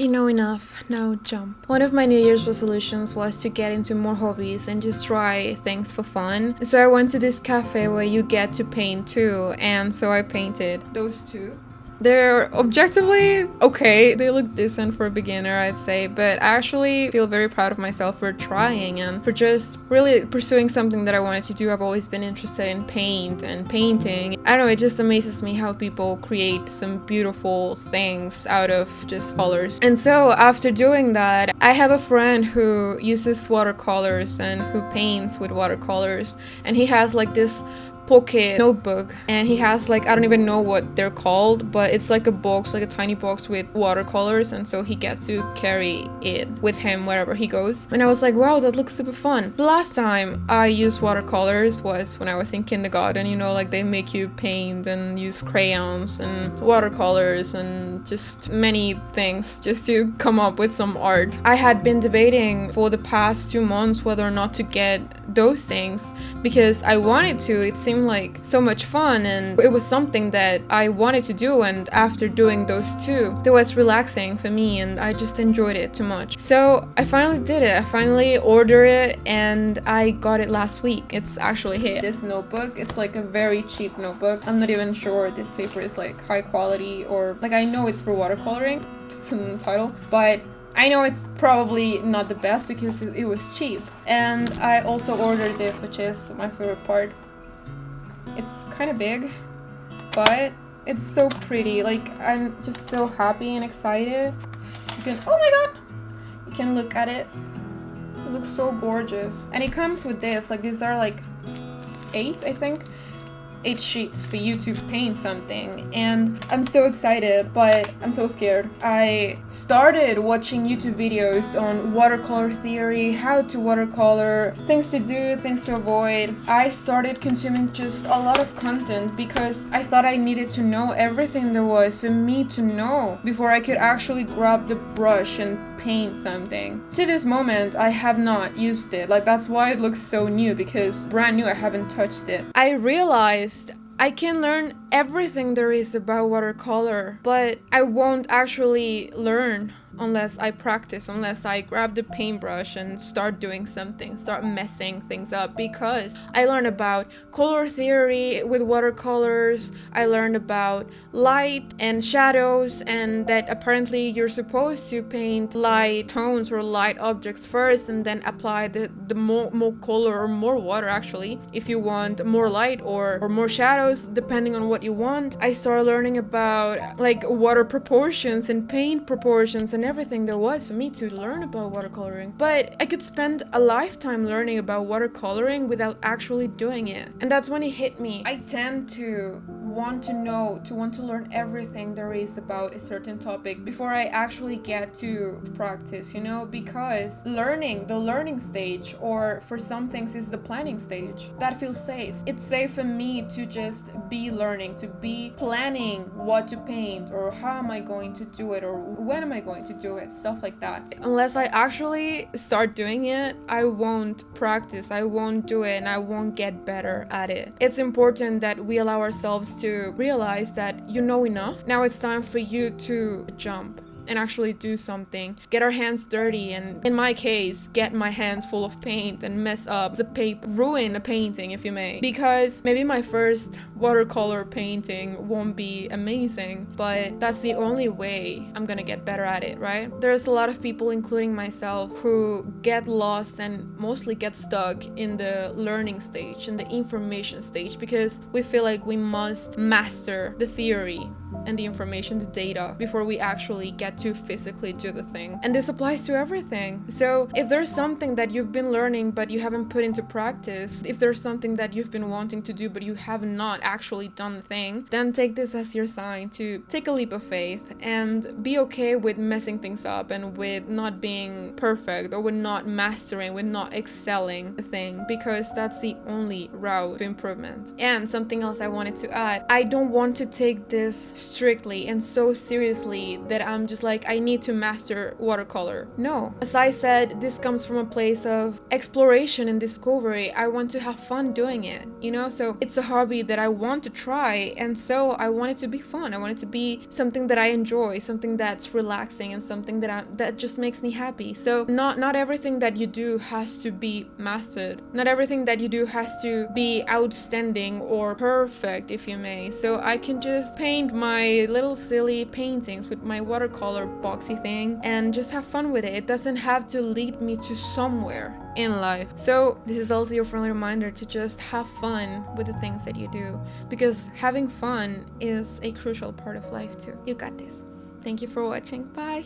You know enough, now jump. One of my New Year's resolutions was to get into more hobbies and just try things for fun. So I went to this cafe where you get to paint too, and so I painted those two. They're objectively okay. They look decent for a beginner, I'd say, but I actually feel very proud of myself for trying and for just really pursuing something that I wanted to do. I've always been interested in paint and painting. I don't know, it just amazes me how people create some beautiful things out of just colors. And so after doing that, I have a friend who uses watercolors and who paints with watercolors, and he has like this pocket notebook, and he has like, I don't even know what they're called, but it's like a box, like a tiny box with watercolors, and so he gets to carry it with him wherever he goes. And I was like, wow, that looks super fun. The last time I used watercolors was when I was in kindergarten. You know, like they make you paint and use crayons and watercolors and just many things just to come up with some art. I had been debating for the past 2 months whether or not to get those things because I wanted to. It seemed like so much fun and it was something that I wanted to do, and after doing those two, it was relaxing for me and I just enjoyed it too much. So I finally did it. I finally ordered it and I got it last week. It's actually here. This notebook, it's like a very cheap notebook. I'm not even sure this paper is like high quality, or like I know it's for watercoloring, it's in the title, but I know it's probably not the best because it was cheap. And I also ordered this, which is my favorite part. It's kind of big, but it's so pretty. Like, I'm just so happy and excited. You can, oh my god! You can look at it. It looks so gorgeous. And it comes with this, like these are like 8, I think. 8 sheets for you to paint something, and I'm so excited, but I'm so scared. I started watching YouTube videos on watercolor theory, how to watercolor, things to do, things to avoid. I started consuming just a lot of content because I thought I needed to know everything there was for me to know before I could actually grab the brush and paint something. To this moment, I have not used it. Like, that's why it looks so new, because brand new, I haven't touched it. I realized I can learn everything there is about watercolor, but I won't actually learn unless I practice, unless I grab the paintbrush and start doing something, start messing things up, because I learned about color theory with watercolors, I learned about light and shadows, and that apparently you're supposed to paint light tones or light objects first and then apply the more color or more water actually if you want more light or more shadows depending on what you want. I started learning about like water proportions and paint proportions and everything there was for me to learn about watercoloring. But I could spend a lifetime learning about watercoloring without actually doing it. And that's when it hit me. I tend to want to know, to want to learn everything there is about a certain topic before I actually get to practice, you know, because the learning stage, or for some things is the planning stage, that feels safe. It's safe for me to just be learning, to be planning what to paint, or how am I going to do it, or when am I going to do it, stuff like that. Unless I actually start doing it, I won't practice, I won't do it, and I won't get better at it. It's important that we allow ourselves to realize that you know enough. Now it's time for you to jump and actually do something. Get our hands dirty, and in my case, get my hands full of paint and mess up the paper, ruin a painting if you may. Because maybe my first watercolor painting won't be amazing, but that's the only way I'm gonna get better at it, right? There's a lot of people, including myself, who get lost and mostly get stuck in the learning stage, in the information stage, because we feel like we must master the theory and the information, the data, before we actually get to physically do the thing. And this applies to everything. So if there's something that you've been learning but you haven't put into practice, if there's something that you've been wanting to do but you have not actually done the thing, then take this as your sign to take a leap of faith and be okay with messing things up and with not being perfect, or with not mastering, with not excelling the thing, because that's the only route to improvement. And something else I wanted to add, I don't want to take this strictly and so seriously that I'm just like, I need to master watercolor. No. As I said, this comes from a place of exploration and discovery. I want to have fun doing it, you know? So it's a hobby that I want to try, and so I want it to be fun. I want it to be something that I enjoy, something that's relaxing, and something that just makes me happy. So not everything that you do has to be mastered. Not everything that you do has to be outstanding or perfect, if you may. So I can just paint my little silly paintings with my watercolor boxy thing and just have fun with it. It doesn't have to lead me to somewhere in life. So this is also your friendly reminder to just have fun with the things that you do, because having fun is a crucial part of life too. You got this. Thank you for watching. Bye.